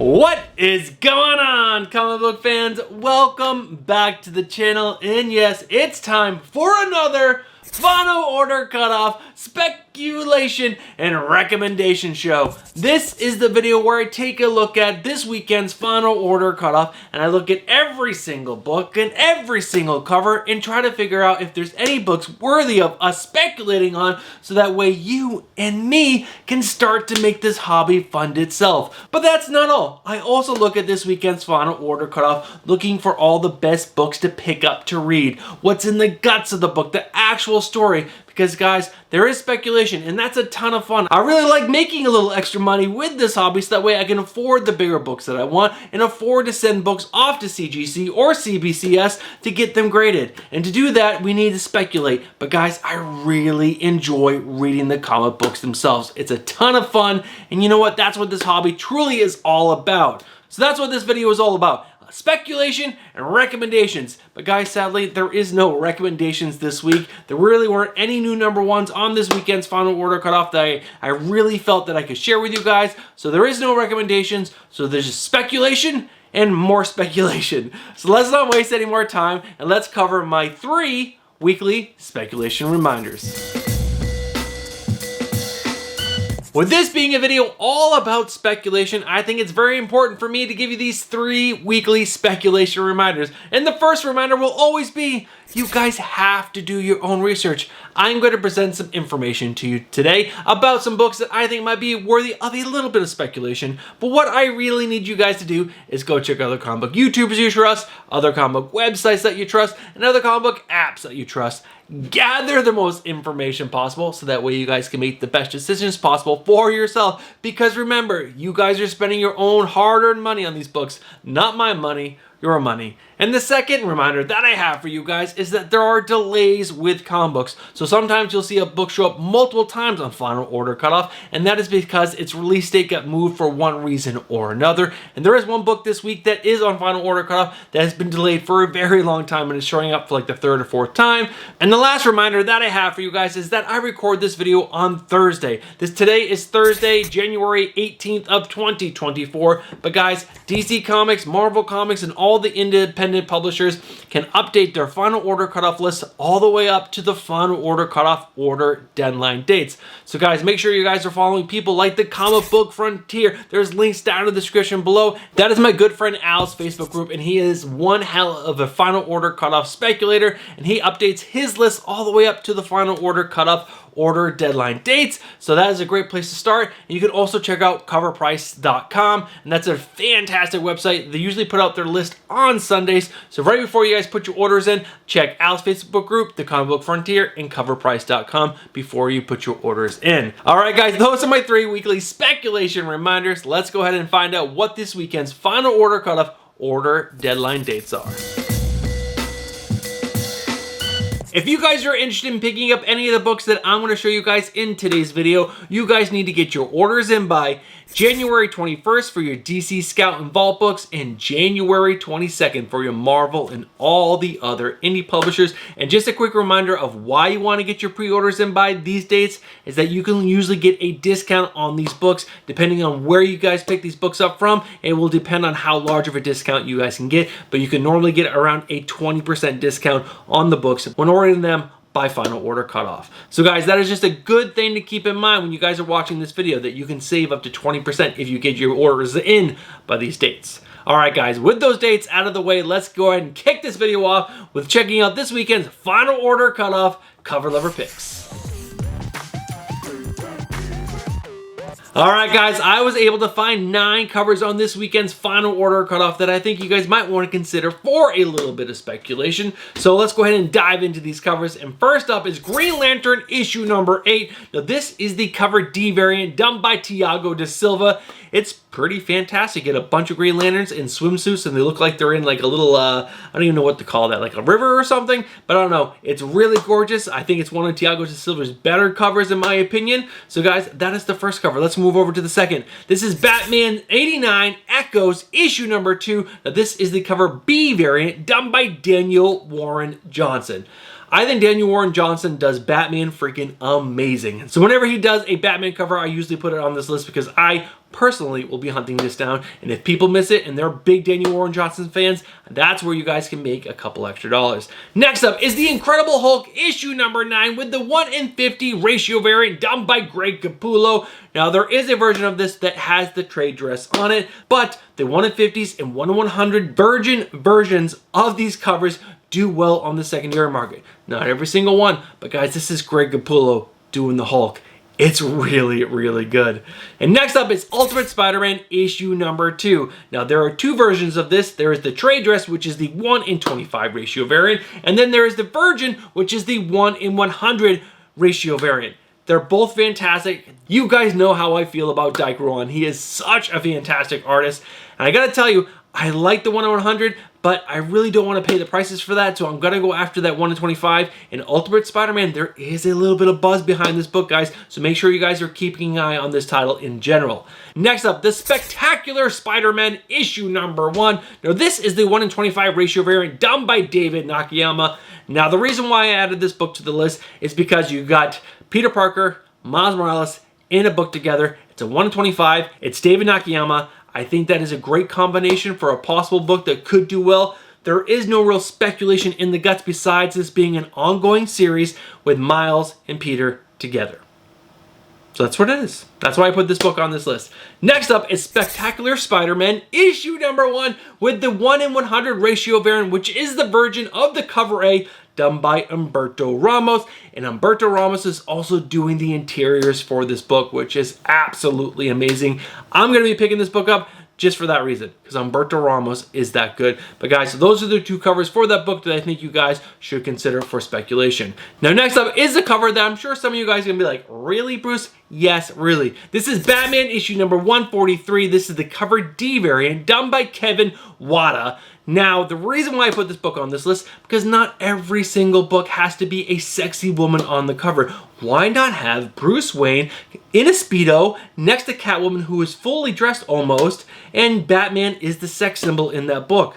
What is going on, comic book fans? Welcome back to the channel, and yes, it's time for another Final Order Cutoff Speculation and Recommendation Show. This is the video where I take a look at this weekend's Final Order Cutoff, and I look at every single book and every single cover and try to figure out if there's any books worthy of us speculating on, so that way you and me can start to make this hobby fund itself. But that's not all. I also look at this weekend's Final Order Cutoff looking for all the best books to pick up to read, what's in the guts of the book, the actual story, because guys, there is speculation and that's a ton of fun. I really like making a little extra money with this hobby so that way I can afford the bigger books that I want and afford to send books off to CGC or CBCS to get them graded. And to do that, we need to speculate. But guys, I really enjoy reading the comic books themselves. It's a ton of fun, and you know what? That's what this hobby truly is all about. So that's what this video is all about. Speculation and recommendations. But guys, sadly, there is no recommendations this week. There really weren't any new number ones on this weekend's Final Order Cutoff that I really felt that I could share with you guys. So there is no recommendations. So there's just speculation and more speculation. So let's not waste any more time and let's cover my 3 weekly speculation reminders. With this being a video all about speculation, I think it's very important for me to give you these 3 weekly speculation reminders. And the first reminder will always be, you guys have to do your own research. I'm going to present some information to you today about some books that I think might be worthy of a little bit of speculation. But what I really need you guys to do is go check out other comic book YouTubers you trust, other comic book websites that you trust, and other comic book apps that you trust. Gather the most information possible so that way you guys can make the best decisions possible for yourself. Because remember, you guys are spending your own hard-earned money on these books, not my money, your money. And the second reminder that I have for you guys is that there are delays with comic books. So sometimes you'll see a book show up multiple times on Final Order Cutoff, and that is because its release date got moved for one reason or another. And there is one book this week that is on Final Order Cutoff that has been delayed for a very long time and is showing up for like the 3rd or 4th time. And the last reminder that I have for you guys is that I record this video on Thursday. Today is Thursday, January 18th of 2024. But guys, DC Comics, Marvel Comics, and all the independent publishers can update their Final Order Cutoff list all the way up to the Final Order Cutoff order deadline dates. So guys, make sure you guys are following people like the Comic Book Frontier. There's links down in the description below. That is my good friend Al's Facebook group, and he is one hell of a Final Order Cutoff speculator, and he updates his list all the way up to the Final Order Cutoff order deadline dates. So that is a great place to start. And you can also check out coverprice.com, and that's a fantastic website. They usually put out their list on Sundays. So right before you guys put your orders in, check Al's Facebook group, the Comic Book Frontier, and coverprice.com before you put your orders in. All right, guys, those are my 3 weekly speculation reminders. Let's go ahead and find out what this weekend's Final Order Cutoff order deadline dates are. If you guys are interested in picking up any of the books that I'm going to show you guys in today's video, you guys need to get your orders in by January 21st for your DC Scout and Vault books, and January 22nd for your Marvel and all the other indie publishers. And just a quick reminder of why you want to get your pre-orders in by these dates is that you can usually get a discount on these books depending on where you guys pick these books up from. It will depend on how large of a discount you guys can get, but you can normally get around a 20% discount on the books when ordering them by Final Order Cutoff. So guys, that is just a good thing to keep in mind when you guys are watching this video, that you can save up to 20% if you get your orders in by these dates. All right, guys, with those dates out of the way, let's go ahead and kick this video off with checking out this weekend's Final Order Cutoff cover lever picks. All right, guys, I was able to find 9 covers on this weekend's Final Order Cutoff that I think you guys might want to consider for a little bit of speculation. So let's go ahead and dive into these covers. And first up is Green Lantern issue number 8. Now, this is the cover D variant done by Thiago da Silva. It's pretty fantastic. Get a bunch of Green Lanterns in swimsuits, and they look like they're in like a little, I don't even know what to call that, like a river or something, but I don't know. It's really gorgeous. I think it's one of Thiago da Silva's better covers in my opinion. So guys, that is the first cover. Let's move over to the second. This is Batman 89 Echoes issue number 2. Now this is the cover B variant done by Daniel Warren Johnson. I think Daniel Warren Johnson does Batman freaking amazing. So whenever he does a Batman cover, I usually put it on this list because I personally will be hunting this down. And if people miss it and they're big Daniel Warren Johnson fans, that's where you guys can make a couple extra dollars. Next up is the Incredible Hulk issue number 9 with the 1:50 ratio variant done by Greg Capullo. Now there is a version of this that has the trade dress on it, but the 1:50s and 1/100 virgin versions of these covers do well on the secondary market. Not every single one, but guys, this is Greg Capullo doing the Hulk. It's really, really good. And next up is Ultimate Spider-Man issue number 2. Now there are 2 versions of this. There is the trade dress, which is the 1:25 ratio variant, and then there is the Virgin, which is the 1:100 ratio variant. They're both fantastic. You guys know how I feel about Dyke Rowan. He is such a fantastic artist. And I gotta tell you, I like the 1:100, but I really don't want to pay the prices for that, so I'm gonna go after that 1:25. In Ultimate Spider-Man, there is a little bit of buzz behind this book, guys, so make sure you guys are keeping an eye on this title in general. Next up, the Spectacular Spider-Man issue number 1. Now this is the 1:25 ratio variant done by David Nakayama. Now the reason why I added this book to the list is because you got Peter Parker, Miles Morales in a book together. It's a 1:25. It's David Nakayama. I think that is a great combination for a possible book that could do well. There is no real speculation in the guts besides this being an ongoing series with Miles and Peter together. So that's what it is. That's why I put this book on this list. Next up is Spectacular Spider-Man issue number 1 with the 1:100 ratio variant, which is the version of the cover A done by Humberto Ramos. And Humberto Ramos is also doing the interiors for this book, which is absolutely amazing. I'm going to be picking this book up just for that reason, because Humberto Ramos is that good. But guys, those are the 2 covers for that book that I think you guys should consider for speculation. Now next up is a cover that I'm sure some of you guys are going to be like, really, Bruce? Yes, really. This is Batman issue number 143. This is the cover D variant done by Kevin Wada. Now, the reason why I put this book on this list, because not every single book has to be a sexy woman on the cover. Why not have Bruce Wayne in a Speedo next to Catwoman, who is fully dressed almost, and Batman is the sex symbol in that book?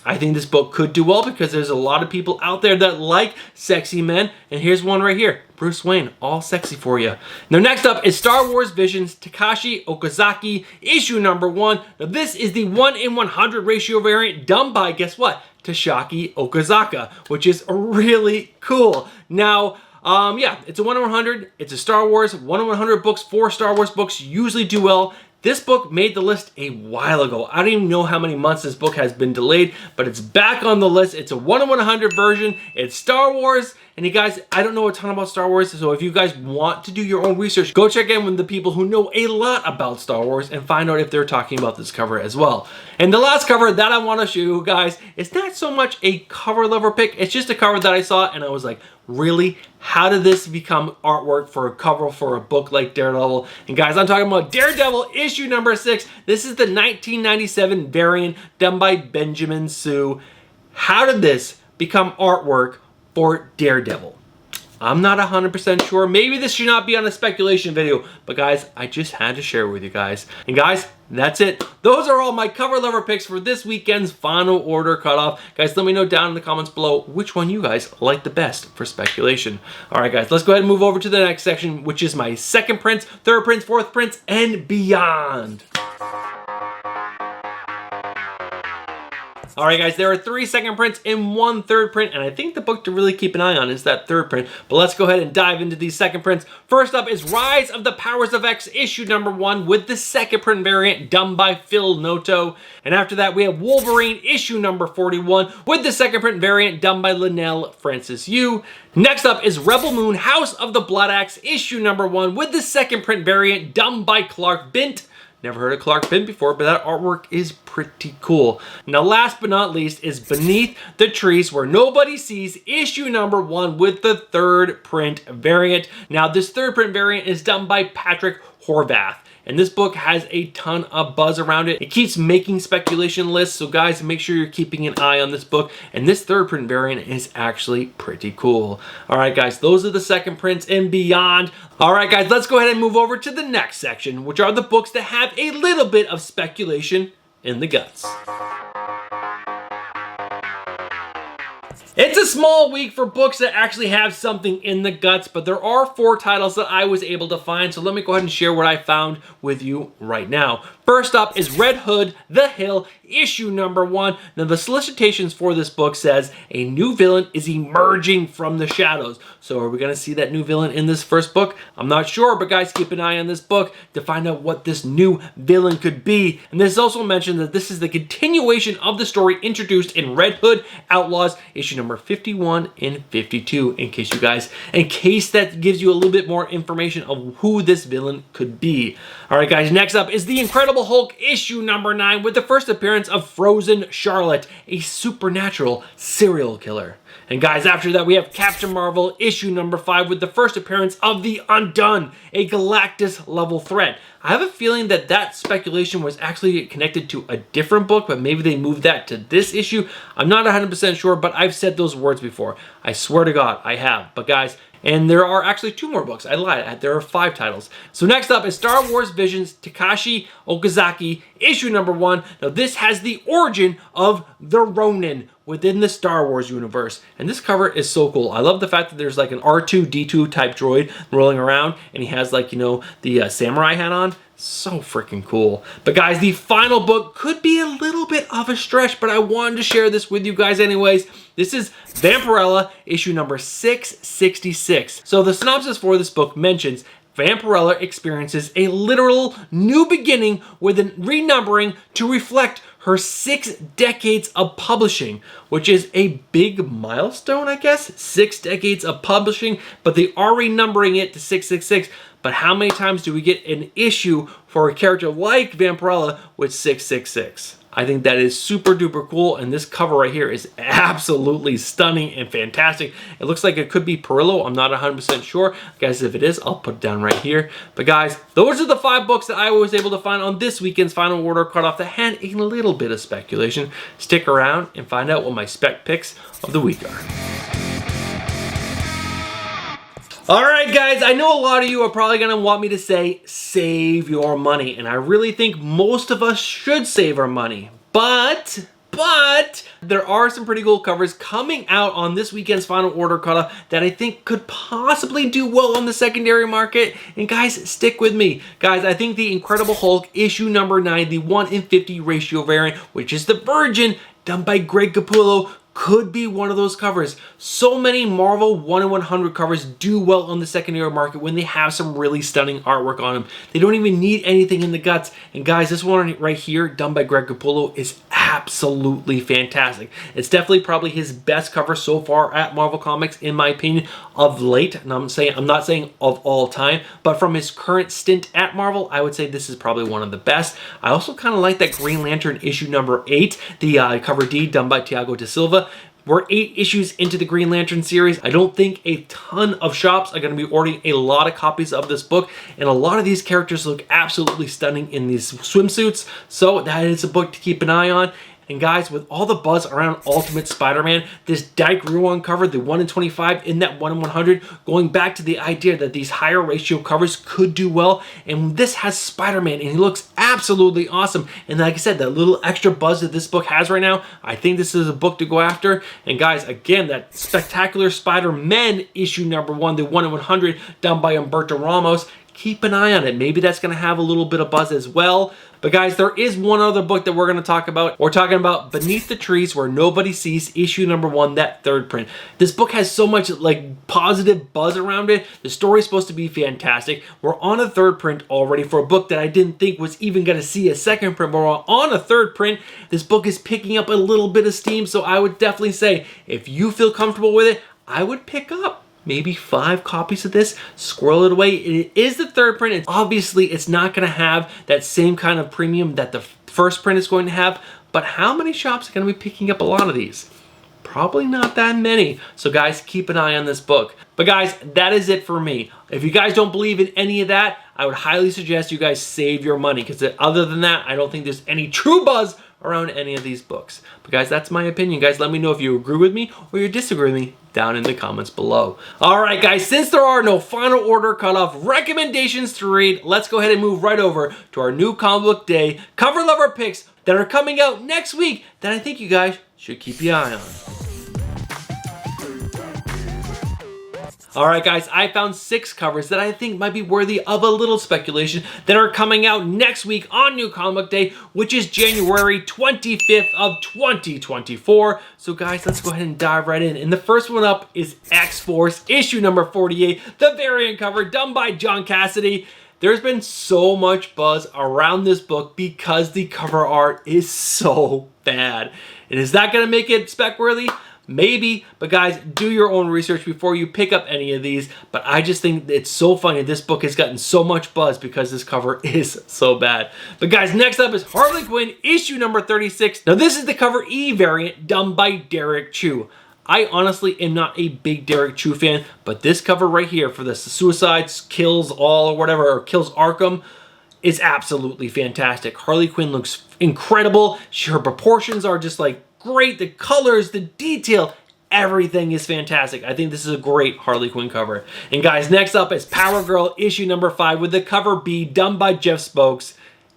I think this book could do well because there's a lot of people out there that like sexy men, and here's one right here. Bruce Wayne, all sexy for you. Now next up is Star Wars Visions Takashi Okazaki issue number 1. Now this is the 1:100 ratio variant done by, guess what? Takashi Okazaki, which is really cool. Now, yeah, it's a 1:100. It's a Star Wars. 1:100 books for Star Wars books usually do well. This book made the list a while ago. I don't even know how many months this book has been delayed, but it's back on the list. It's a 1:100 version. It's Star Wars. And you guys, I don't know a ton about Star Wars, so if you guys want to do your own research, go check in with the people who know a lot about Star Wars and find out if they're talking about this cover as well. And the last cover that I want to show you guys is not so much a cover lover pick. It's just a cover that I saw and I was like, really? How did this become artwork for a cover for a book like Daredevil? And guys, I'm talking about Daredevil issue number 6. This is the 1997 variant done by Benjamin Sue. How did this become artwork for Daredevil? I'm not 100% sure. Maybe this should not be on a speculation video, but guys, I just had to share with you guys. And guys, that's it. Those are all my cover lover picks for this weekend's final order cutoff. Guys, let me know down in the comments below which one you guys like the best for speculation. All right, guys, let's go ahead and move over to the next section, which is my second prints, third prints, fourth prints, and beyond. All right, guys, there are 3 second prints and 1 third print, and I think the book to really keep an eye on is that third print. But let's go ahead and dive into these second prints. First up is Rise of the Powers of X issue number 1 with the second print variant done by Phil Noto. And after that, we have Wolverine issue number 41 with the second print variant done by Linnell Francis Yu. Next up is Rebel Moon House of the Blood Axe issue number 1 with the second print variant done by Clark Bint. Never heard of Clark Bint before, but that artwork is pretty cool. Now, last but not least is Beneath the Trees Where Nobody Sees issue number 1 with the third print variant. Now, this third print variant is done by Patrick Horvath. And this book has a ton of buzz around it. It keeps making speculation lists, so guys, make sure you're keeping an eye on this book. And this third print variant is actually pretty cool. All right, guys, those are the second prints and beyond. All right, guys, let's go ahead and move over to the next section, which are the books that have a little bit of speculation in the guts. It's a small week for books that actually have something in the guts, but there are 4 titles that I was able to find, so let me go ahead and share what I found with you right now. First up is Red Hood, The Hill, issue number 1. Now the solicitations for this book says a new villain is emerging from the shadows. So are we going to see that new villain in this first book? I'm not sure, but guys, keep an eye on this book to find out what this new villain could be. And this also mentioned that this is the continuation of the story introduced in Red Hood Outlaws, issue number 51 and 52, in case that gives you a little bit more information of who this villain could be. All right, guys, next up is The Incredible Hulk, issue number 9, with the first appearance of Frozen Charlotte, a supernatural serial killer. And guys, after that, we have Captain Marvel, issue number 5, with the first appearance of the Undone, a Galactus-level threat. I have a feeling that that speculation was actually connected to a different book, but maybe they moved that to this issue. I'm not 100% sure, but I've said those words before. I swear to God, I have. But guys, and there are actually 2 more books. I lied. There are 5 titles. So next up is Star Wars Visions, Takashi Okazaki, issue number 1. Now this has the origin of the Ronin within the Star Wars universe. And this cover is so cool. I love the fact that there's like an R2-D2 type droid rolling around, and he has like, you know, the samurai hat on. So freaking cool. But guys, the final book could be a little bit of a stretch, but I wanted to share this with you guys anyways. This is Vampirella, issue number 666. So the synopsis for this book mentions Vampirella experiences a literal new beginning with a renumbering to reflect her 6 decades of publishing, which is a big milestone, I guess. 6 decades of publishing, but they are renumbering it to 666. But how many times do we get an issue for a character like Vampirella with 666? I think that is super duper cool, and this cover right here is absolutely stunning and fantastic. It looks like it could be Perillo. I'm not 100% sure. Guys, if it is, I'll put it down right here. But guys, those are the 5 books that I was able to find on this weekend's Final Order Cutoff that had a little bit of speculation. Stick around and find out what my spec picks of the week are. Alright guys, I know a lot of you are probably going to want me to say, save your money. And I really think most of us should save our money. But there are some pretty cool covers coming out on this weekend's Final Order Cutoff that I think could possibly do well on the secondary market. And guys, stick with me. Guys, I think The Incredible Hulk, issue number 9, the 1-in-50 ratio variant, which is the Virgin, done by Greg Capullo, could be one of those covers. So many Marvel 1-in-100 covers do well on the secondary market when they have some really stunning artwork on them. They don't even need anything in the guts. And guys, this one right here, done by Greg Capullo, is absolutely fantastic. It's definitely probably his best cover so far at Marvel Comics, in my opinion, of late. And I'm not saying of all time, but from his current stint at Marvel, I would say this is probably one of the best. I also kind of like that Green Lantern issue number 8, the cover D done by Thiago da Silva. We're 8 issues into the Green Lantern series. I don't think a ton of shops are going to be ordering a lot of copies of this book, and a lot of these characters look absolutely stunning in these swimsuits, so that is a book to keep an eye on. And guys, with all the buzz around Ultimate Spider-Man, this Dyke Ruan cover, the 1-in-25 in that 1-in-100, going back to the idea that these higher ratio covers could do well. And this has Spider-Man, and he looks absolutely awesome. And like I said, that little extra buzz that this book has right now, I think this is a book to go after. And guys, again, that Spectacular Spider-Man issue number 1, the 1-in-100, done by Humberto Ramos. Keep an eye on it. Maybe that's going to have a little bit of buzz as well. But guys, there is one other book that we're going to talk about. We're talking about Beneath the Trees Where Nobody Sees, issue number 1, that 3rd print. This book has so much like positive buzz around it. The story's supposed to be fantastic. We're on a 3rd print already for a book that I didn't think was even going to see a 2nd print, but we're on a 3rd print. This book is picking up a little bit of steam, so I would definitely say if you feel comfortable with it, I would pick up maybe 5 copies of this, squirrel it away. It is the 3rd print. Obviously, it's not going to have that same kind of premium that the 1st print is going to have, but how many shops are going to be picking up a lot of these? Probably not that many. So guys, keep an eye on this book. But guys, that is it for me. If you guys don't believe in any of that, I would highly suggest you guys save your money, because other than that, I don't think there's any true buzz around any of these books. But guys, that's my opinion. Guys, let me know if you agree with me or you disagree with me down in the comments below. Alright guys, since there are no Final Order Cutoff recommendations to read, let's go ahead and move right over to our new Comic Book Day cover lover picks that are coming out next week that I think you guys should keep your eye on. All right, guys, I found 6 covers that I think might be worthy of a little speculation that are coming out next week on New Comic Book Day, which is January 25th of 2024. So, guys, let's go ahead and dive right in. And the first one up is X-Force, issue number 48, the variant cover done by John Cassidy. There's been so much buzz around this book because the cover art is so bad. And is that going to make it spec-worthy? Maybe, but guys, do your own research before you pick up any of these. But I just think it's so funny. This book has gotten so much buzz because this cover is so bad. But guys, next up is Harley Quinn, issue number 36. Now, this is the cover E variant done by Derek Chu. I honestly am not a big Derek Chu fan, but this cover right here for the Suicides, Kills All, or whatever, or Kills Arkham, is absolutely fantastic. Harley Quinn looks incredible. Her proportions are just like great. The colors, the detail, everything is fantastic. I think this is a great Harley Quinn cover. And guys, next up is Power Girl issue number 5 with the cover B done by Jeff Spokes.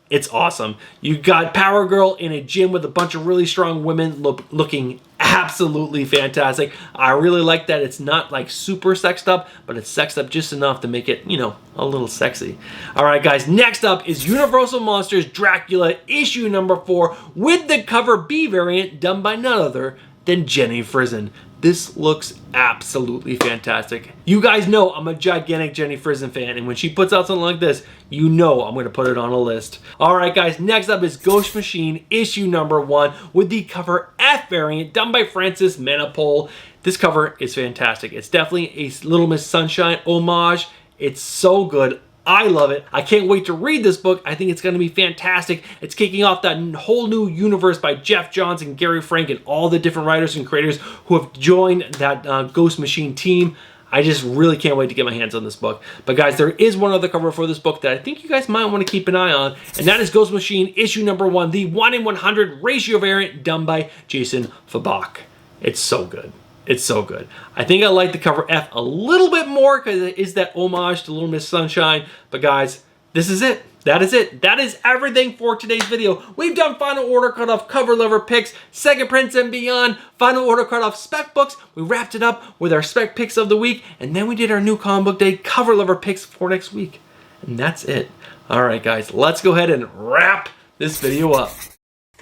It's awesome. You got Power Girl in a gym with a bunch of really strong women looking absolutely fantastic. I really like that it's not like super sexed up, but it's sexed up just enough to make it, you know, a little sexy. All right, guys, next up is Universal Monsters Dracula issue number 4 with the cover B variant done by none other than Jenny Frison. This looks absolutely fantastic. You guys know I'm a gigantic Jenny Frison fan, and when she puts out something like this, you know I'm going to put it on a list. All right, guys, next up is Ghost Machine issue number 1 with the cover F variant done by Francis Manapul. This cover is fantastic. It's definitely a Little Miss Sunshine homage. It's so good. I love it. I can't wait to read this book. I think it's going to be fantastic. It's kicking off that whole new universe by Jeff Johns and Gary Frank and all the different writers and creators who have joined that Ghost Machine team. I just really can't wait to get my hands on this book. But guys, there is one other cover for this book that I think you guys might want to keep an eye on, and that is Ghost Machine issue number 1, the 1 in 100 ratio variant done by Jason Fabak. It's so good. It's so good. I think I like the cover F a little bit more because it is that homage to Little Miss Sunshine. But guys, this is it. That is it. That is everything for today's video. We've done Final Order Cutoff cover lover picks, second prints and beyond, Final Order Cutoff spec books. We wrapped it up with our spec picks of the week, and then we did our New Comic Book Day cover lover picks for next week. And that's it. All right, guys, let's go ahead and wrap this video up.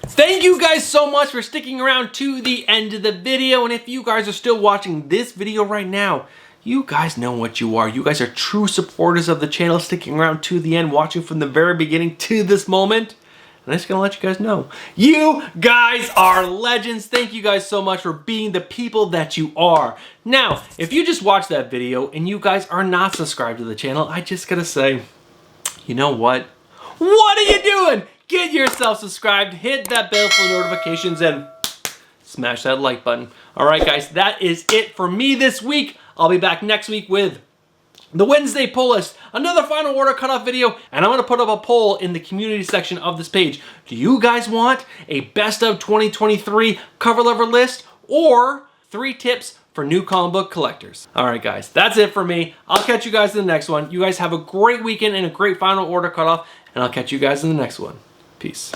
Thank you guys so much for sticking around to the end of the video, and if you guys are still watching this video right now, you guys know what you are. You guys are true supporters of the channel, sticking around to the end, watching from the very beginning to this moment. And I'm just gonna let you guys know, you guys are legends. Thank you guys so much for being the people that you are. Now, if you just watched that video and you guys are not subscribed to the channel, I just gotta say, you know what? What are you doing? Get yourself subscribed, hit that bell for notifications, and smash that like button. All right, guys, that is it for me this week. I'll be back next week with the Wednesday pull list, another Final Order Cutoff video, and I'm going to put up a poll in the community section of this page. Do you guys want a best of 2023 cover lover list or 3 tips for new comic book collectors? All right, guys, that's it for me. I'll catch you guys in the next one. You guys have a great weekend and a great Final Order Cutoff, and I'll catch you guys in the next one. Peace.